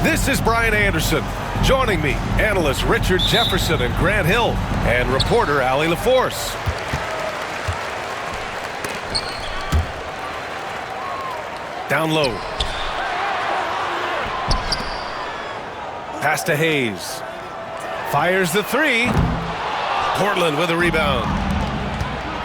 This is Brian Anderson. Joining me, analysts Richard Jefferson and Grant Hill, and reporter Allie LaForce. Down low. Pass to Hayes. Fires the three. Portland with a rebound.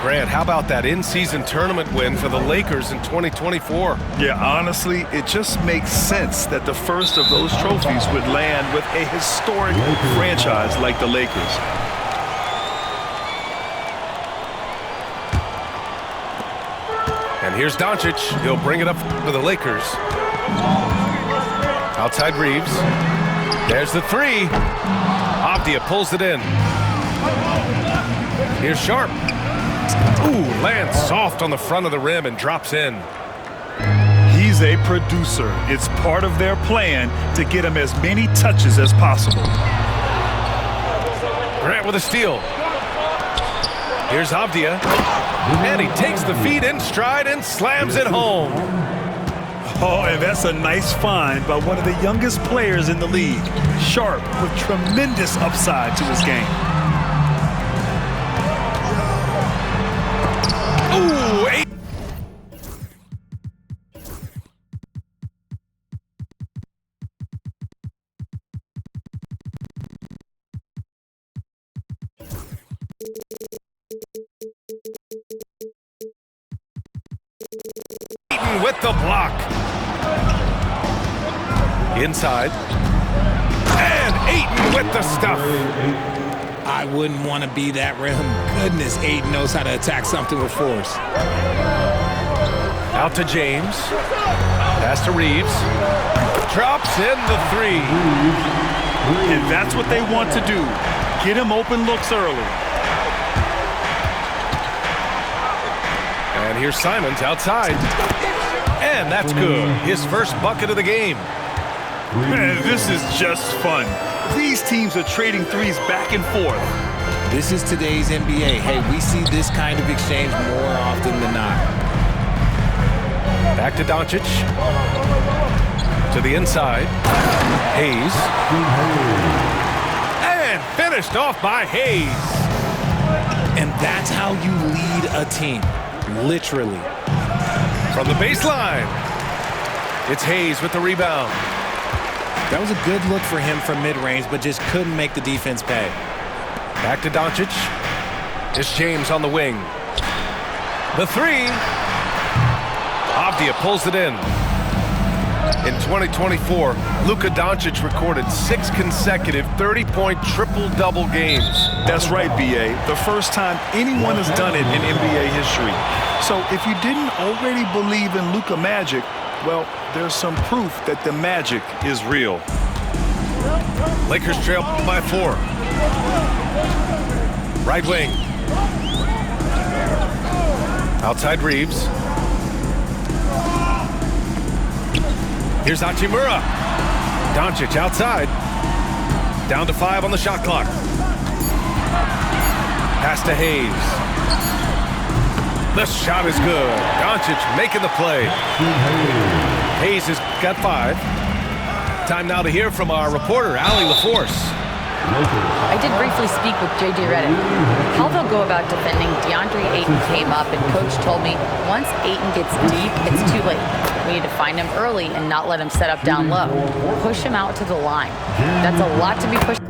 Grant, how about that in-season tournament win for the Lakers in 2024? Yeah, honestly, it just makes sense that the first of those trophies would land with a historic franchise like the Lakers. And here's Doncic. He'll bring it up for the Lakers. Outside Reeves. There's the three. Avdia pulls it in. Here's Sharp. Ooh, lands soft on the front of the rim and drops in. He's a producer. It's part of their plan to get him as many touches as possible. Grant with a steal. Here's Avdia. And he takes the feed in stride and slams it home. Oh, and that's a nice find by one of the youngest players in the league. Sharp with tremendous upside to his game. Ooh, eight. With the block. Inside. And Ayton with the stuff. I wouldn't want to be that rim. Goodness, Ayton knows how to attack something with force. Out to James. Pass to Reeves. Drops in the three. And that's what they want to do. Get him open looks early. And here's Simons outside. And that's good. His first bucket of the game. Man, this is just fun. These teams are trading threes back and forth. This is today's NBA. Hey, we see this kind of exchange more often than not. Back to Doncic. To the inside. Hayes. And finished off by Hayes. And that's how you lead a team. Literally. From the baseline. It's Hayes with the rebound. That was a good look for him from mid-range, but just couldn't make the defense pay. Back to Doncic. It's James on the wing. The three. Avdia pulls it in. In 2024, Luka Doncic recorded 6 consecutive 30-point triple-double games. That's right, B.A. The first time anyone has done it in NBA history. So if you didn't already believe in Luka Magic, well, there's some proof that the magic is real. Lakers trail by 4. Right wing. Outside Reeves. Here's Hachimura. Doncic outside. Down to 5 on the shot clock. Pass to Hayes. The shot is good. Doncic making the play. Hayes has got 5. Time now to hear from our reporter, Allie LaForce. I did briefly speak with J.J. Redick. How they'll go about defending DeAndre Ayton came up, and Coach told me once Ayton gets deep, it's too late. We need to find him early and not let him set up down low. Push him out to the line. That's a lot to be pushed.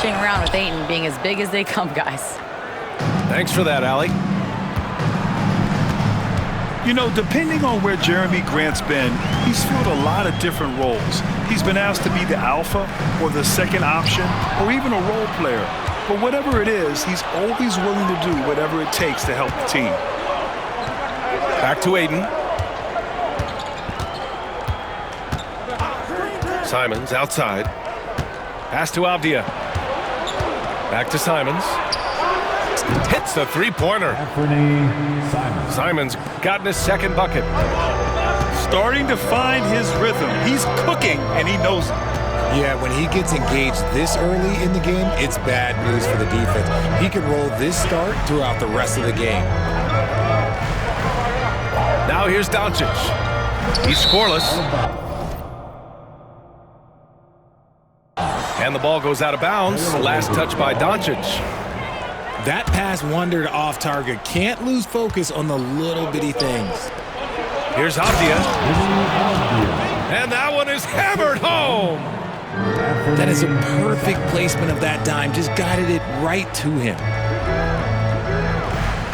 switching around with Ayton being as big as they come, guys. Thanks for that, Allie. You know, depending on where Jerami Grant's been, he's filled a lot of different roles. He's been asked to be the alpha or the second option or even a role player. But whatever it is, he's always willing to do whatever it takes to help the team. Back to Ayton. Simons outside. Pass to Avdia. Back to Simons. Hits the three-pointer. Simons gotten his second bucket. Starting to find his rhythm. He's cooking, and he knows it. Yeah, when he gets engaged this early in the game, it's bad news for the defense. He can roll this start throughout the rest of the game. Now here's Doncic. He's scoreless. And the ball goes out of bounds. Last touch by Doncic. That pass wandered off target. Can't lose focus on the little bitty things. Here's Avdia. And that one is hammered home. That is a perfect placement of that dime. Just guided it right to him.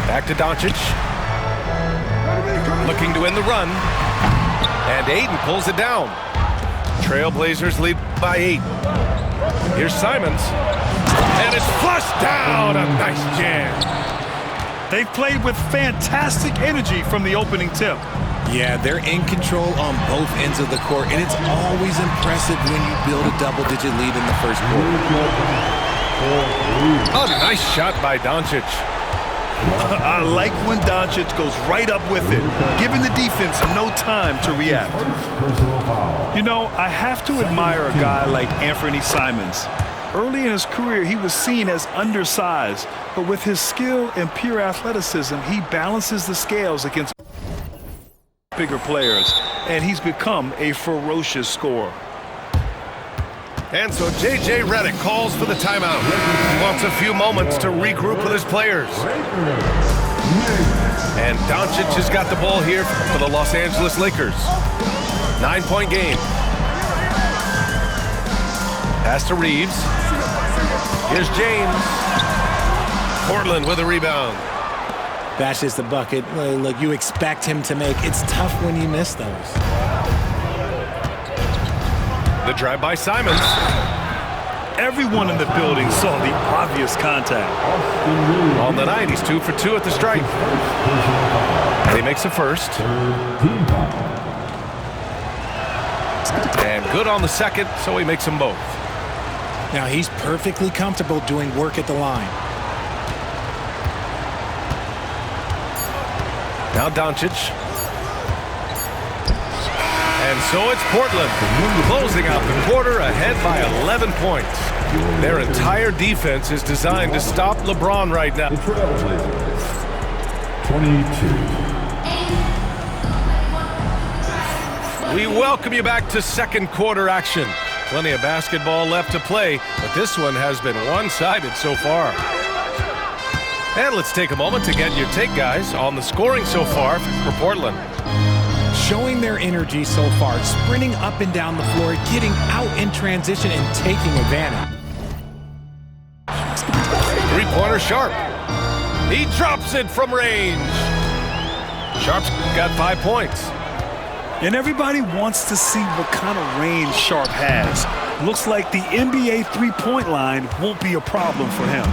Back to Doncic. Looking to win the run. And Ayton pulls it down. Trailblazers lead by 8. Here's Simons. And it's flushed down. A nice jam. They've played with fantastic energy from the opening tip. Yeah, they're in control on both ends of the court, and it's always impressive when you build a double-digit lead in the first quarter. Oh, nice shot by Doncic. I like when Doncic goes right up with it, giving the defense no time to react. You know, I have to admire a guy like Anthony Simons. Early in his career, he was seen as undersized, but with his skill and pure athleticism, he balances the scales against bigger players, and he's become a ferocious scorer. And so J.J. Redick calls for the timeout. He wants a few moments to regroup with his players. And Doncic has got the ball here for the Los Angeles Lakers. 9-point game. Pass to Reeves. Here's James. Portland with a rebound. That's just the bucket. Look, you expect him to make. It's tough when you miss those. The drive by Simons. Everyone in the building saw the obvious contact. On the night, he's 2 for 2 at the stripe. And he makes the first. And good on the second, so he makes them both. Now he's perfectly comfortable doing work at the line. Now Doncic. And so it's Portland, closing out the quarter ahead by 11 points. Their entire defense is designed to stop LeBron right now. 22. We welcome you back to second quarter action. Plenty of basketball left to play, but this one has been one-sided so far. And let's take a moment to get your take, guys, on the scoring so far for Portland. Showing their energy so far, sprinting up and down the floor, getting out in transition and taking advantage. Three-pointer Sharp. He drops it from range. Sharp's got 5 points. And everybody wants to see what kind of range Sharp has. Looks like the NBA three-point line won't be a problem for him.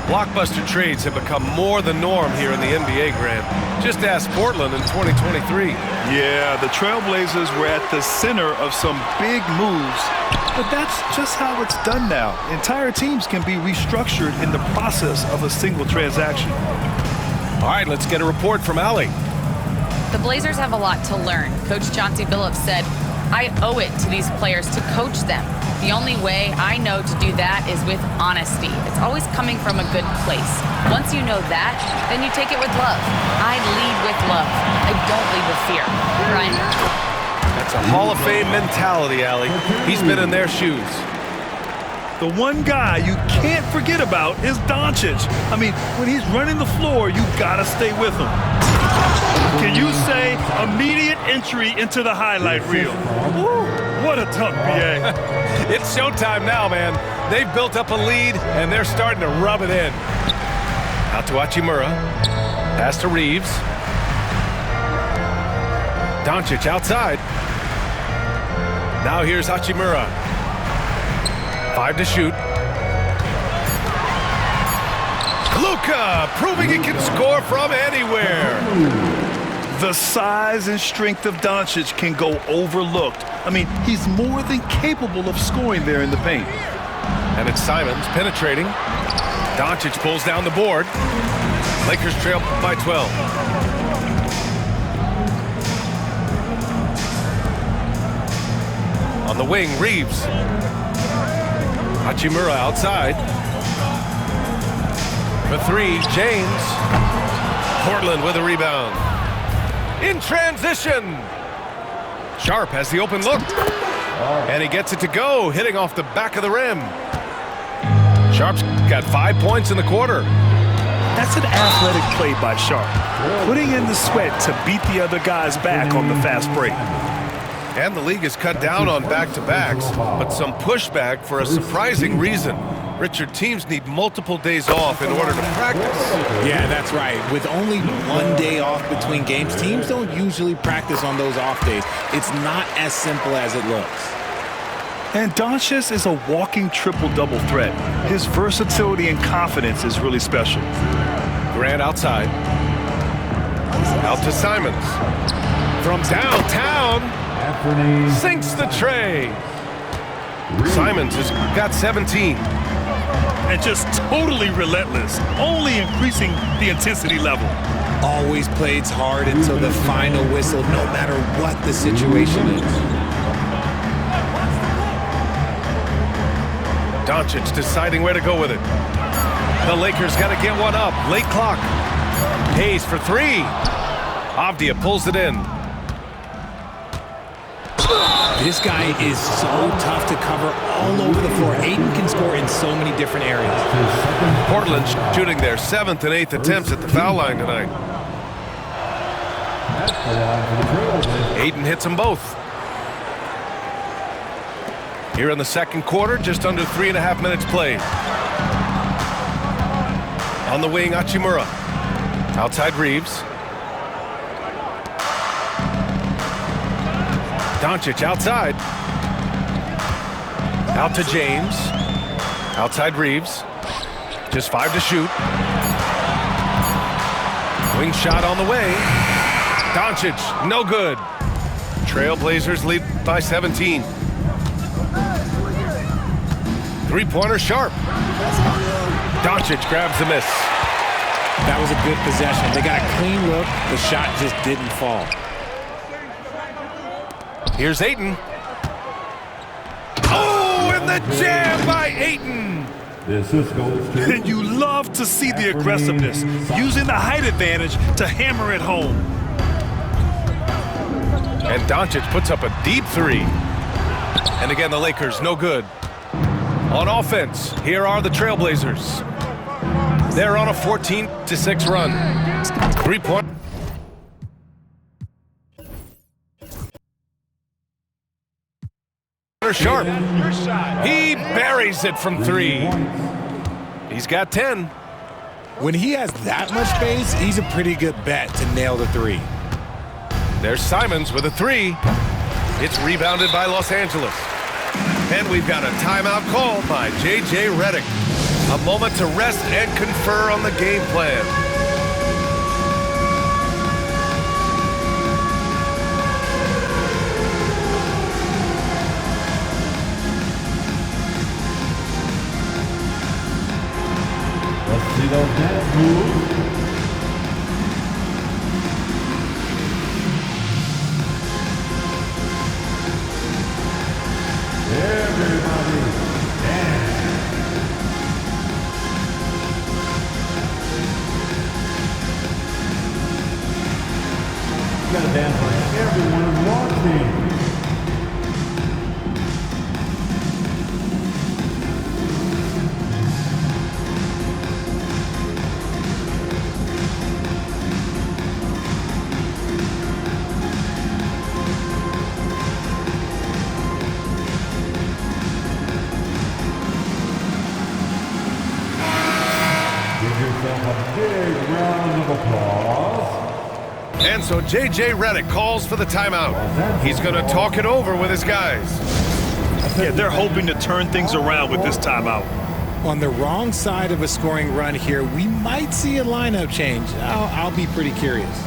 Blockbuster trades have become more the norm here in the NBA, Grant. Just ask Portland in 2023. Yeah, the Trailblazers were at the center of some big moves, but that's just how it's done now. Entire teams can be restructured in the process of a single transaction. All right, let's get a report from Allie. The Blazers have a lot to learn. Coach Chauncey Billups said, "I owe it to these players to coach them. The only way I know to do that is with honesty. It's always coming from a good place. Once you know that, then you take it with love. I lead with love. I don't lead with fear." Ryan? That's a Hall of Fame mentality, Allie. He's been in their shoes. The one guy you can't forget about is Doncic. I mean, when he's running the floor, you gotta stay with him. Can you say immediate entry into the highlight reel? Woo, what a dunk, BA. It's showtime now, man. They've built up a lead, and they're starting to rub it in. Out to Hachimura. Pass to Reeves. Doncic outside. Now here's Hachimura. 5 to shoot. Luka proving he can score from anywhere. The size and strength of Doncic can go overlooked. I mean, he's more than capable of scoring there in the paint. And it's Simons penetrating. Doncic pulls down the board. Lakers trail by 12. On the wing, Reeves. Hachimura outside. For 3, James. Portland with a rebound. In transition. Sharp has the open look. And he gets it to go, hitting off the back of the rim. Sharp's got 5 points in the quarter. That's an athletic play by Sharp, putting in the sweat to beat the other guys back on the fast break. And the league has cut down on back-to-backs, but some pushback for a surprising reason. Richard, teams need multiple days off in order to practice. Yeah, that's right. With only 1 day off between games, teams don't usually practice on those off days. It's not as simple as it looks. And Doncic is a walking triple-double threat. His versatility and confidence is really special. Grant outside. Out to Simons. From downtown, sinks the tray. Simons has got 17. And just totally relentless, only increasing the intensity level. Always plays hard until the final whistle, no matter what the situation is. Doncic deciding where to go with it. The Lakers got to get one up. Late clock. Hayes for 3. Avdia pulls it in. This guy is so tough to cover all over the floor. Ayton can score in so many different areas. Portland shooting their 7th and 8th attempts at the foul line tonight. Ayton hits them both. Here in the second quarter, just under 3.5 minutes played. On the wing, Hachimura. Outside Reeves. Doncic outside. Out to James. Outside Reeves. Just 5 to shoot. Wing shot on the way. Doncic, no good. Trailblazers lead by 17. Three-pointer Sharp. Doncic grabs the miss. That was a good possession. They got a clean look. The shot just didn't fall. Here's Ayton. Oh, and the jam by Ayton. And you love to see the aggressiveness, using the height advantage to hammer it home. And Doncic puts up a deep 3. And again, the Lakers no good. On offense, here are the Trailblazers. They're on a 14-6 run. 3-point. Sharp. He buries it from 3. He's got 10. When he has that much space, he's a pretty good bet to nail the 3. There's Simons with a 3. It's rebounded by Los Angeles. And we've got a timeout called by J.J. Redick. A moment to rest and confer on the game plan. Let's see those dance moves. Everybody dance. You gotta dance like everyone is watching. yourself a big round of applause. And so J.J. Redick calls for the timeout. He's going to talk it over with his guys. Yeah, they're hoping to turn things around with this timeout. On the wrong side of a scoring run here, we might see a lineup change. I'll be pretty curious.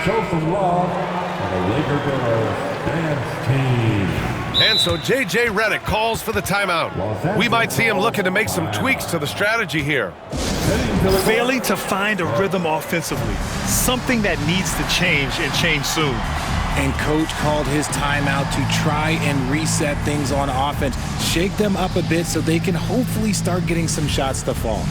Show some love for the Laker Girls Dance Team. And so J.J. Redick calls for the timeout. We might see him looking to make some tweaks to the strategy here. Failing to find a rhythm offensively, something that needs to change and change soon. And coach called his timeout to try and reset things on offense, shake them up a bit so they can hopefully start getting some shots to fall.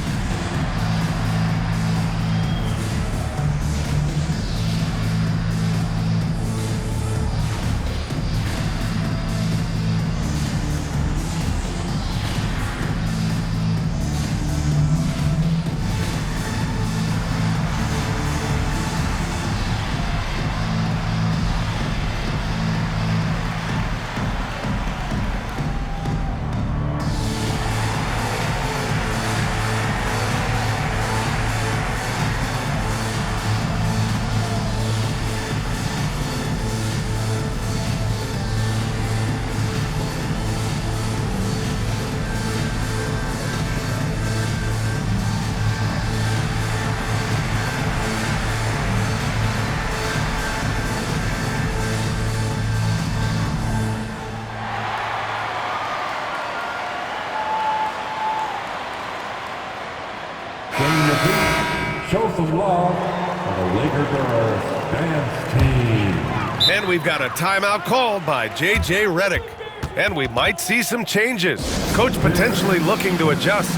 Show some love for the Laker Girls Dance Team. And we've got a timeout called by J.J. Redick. And we might see some changes. Coach potentially looking to adjust.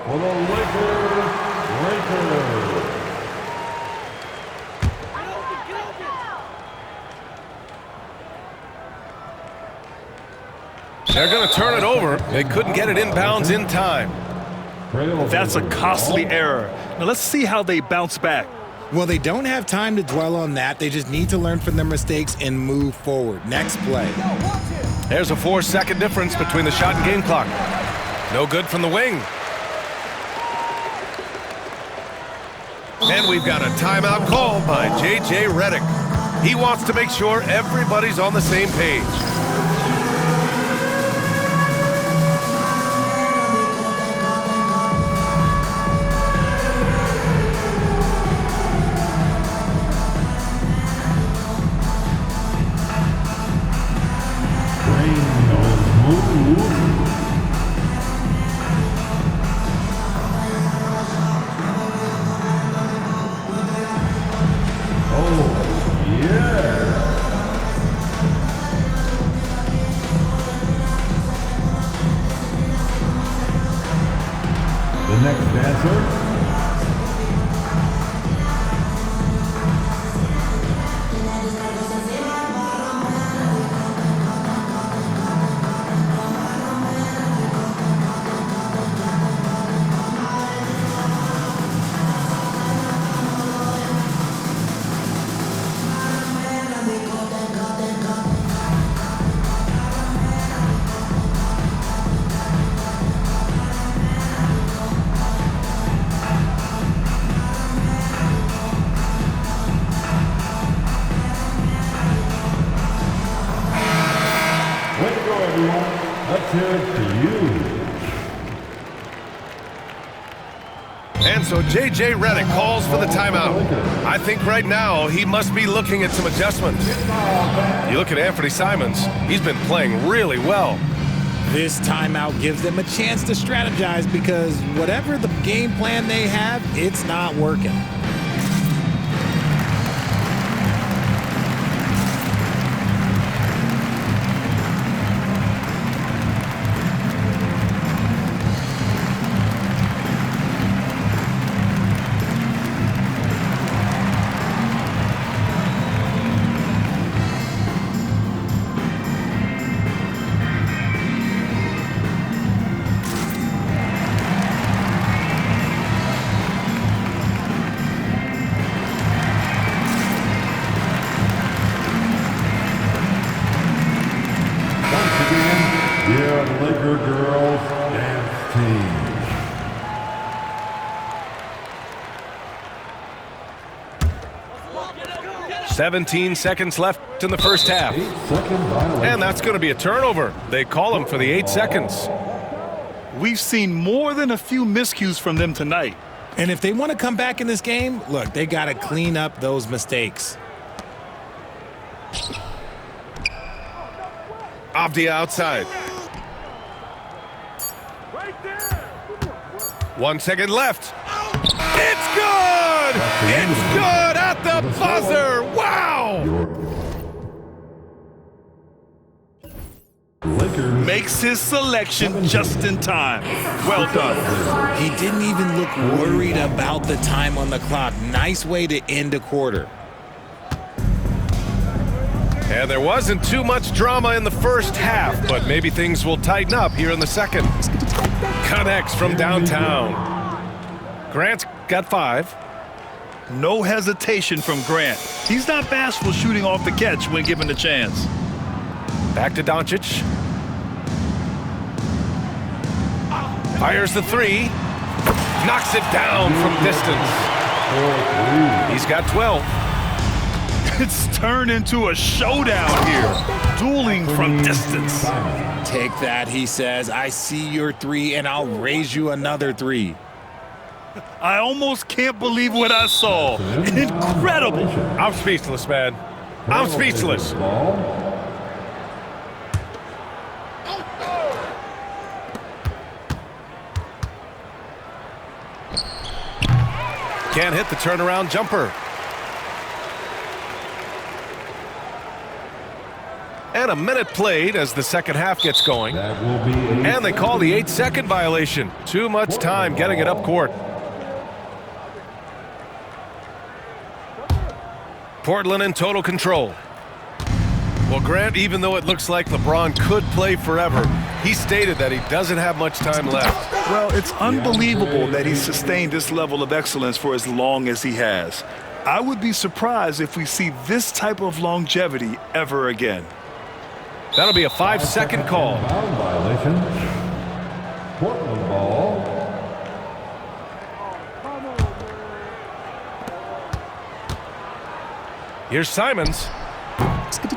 For the Lakers. They're going to turn it over. They couldn't get it inbounds in time. That's a costly error. Now let's see how they bounce back. Well, they don't have time to dwell on that. They just need to learn from their mistakes and move forward. Next play. There's a 4-second difference between the shot and game clock. No good from the wing. And we've got a timeout called by J.J. Redick. He wants to make sure everybody's on the same page. everyone, let's hear it to you. And so J.J. Redick calls for the timeout. I think right now he must be looking at some adjustments. You look at Anthony Simons, he's been playing really well. This timeout gives them a chance to strategize because whatever the game plan they have, it's not working. Your Laker girls dance team. 17 seconds left in the first half. And that's going to be a turnover. They call him for the 8 seconds. We've seen more than a few miscues from them tonight. And if they want to come back in this game, look, they got to clean up those mistakes. Avdia outside. 1 second left. It's good! It's good at the buzzer! Wow! Makes his selection just in time. Well done. He didn't even look worried about the time on the clock. Nice way to end a quarter. And there wasn't too much drama in the first half, but maybe things will tighten up here in the second. Connects from downtown. Grant's got 5. No hesitation from Grant. He's not bashful shooting off the catch when given the chance. Back to Doncic. Fires the 3. Knocks it down from distance. He's got 12. It's turned into a showdown here. Dueling from distance. Take that, he says. I see your 3, and I'll raise you another 3. I almost can't believe what I saw. Incredible. I'm speechless, man. I'm speechless. Can't hit the turnaround jumper. And a minute played as the second half gets going. And they call the 8-second violation. Too much time getting it up court. Portland in total control. Well, Grant, even though it looks like LeBron could play forever, he stated that he doesn't have much time left. Well, it's unbelievable that he's sustained this level of excellence for as long as he has. I would be surprised if we see this type of longevity ever again. That'll be a 5-second call. Foul violation. Portland ball. Here's Simons.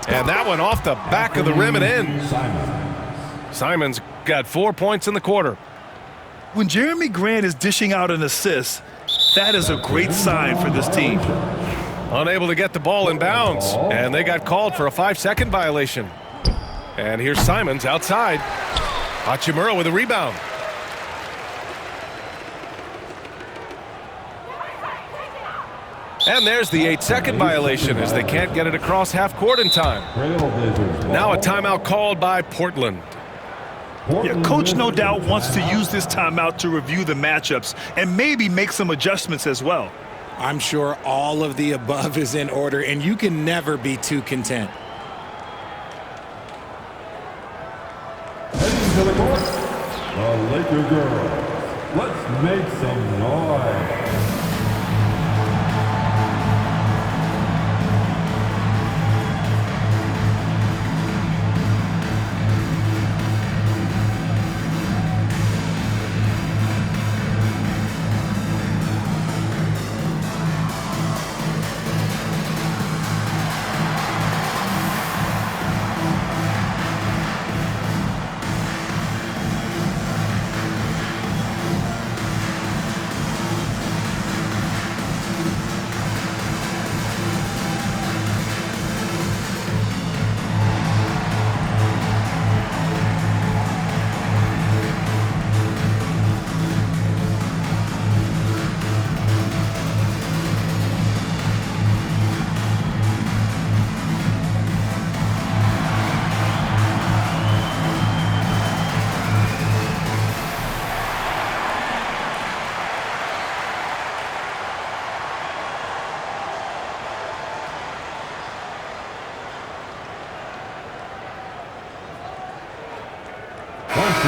And that one off the back of the rim and in. Simons got 4 points in the quarter. When Jeremy Grant is dishing out an assist, that is a great sign for this team. Unable to get the ball in bounds. And they got called for a 5-second violation. And here's Simons outside. Hachimura with a rebound. And there's the 8-second violation as they can't get it across half court in time. Now a timeout called by Portland. Yeah, coach no doubt wants to use this timeout to review the matchups and maybe make some adjustments as well. I'm sure all of the above is in order, and you can never be too content. Heading to the court, the Laker girls. Let's make some noise.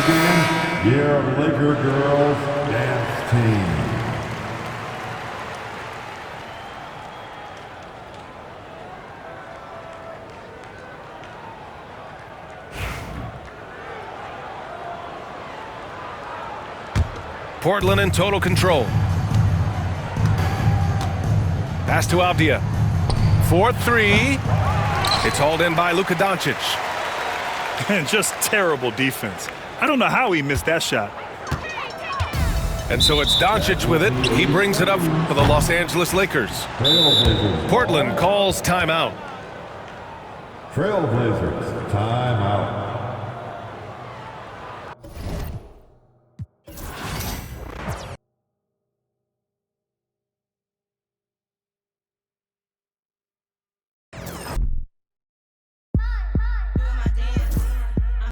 again, your Laker girls dance team. Portland in total control. Pass to Avdia. 4-3. It's hauled in by Luka Doncic. And just terrible defense. I don't know how he missed that shot. And so it's Doncic with it. He brings it up for the Los Angeles Lakers. Portland calls timeout. Trailblazers, timeout.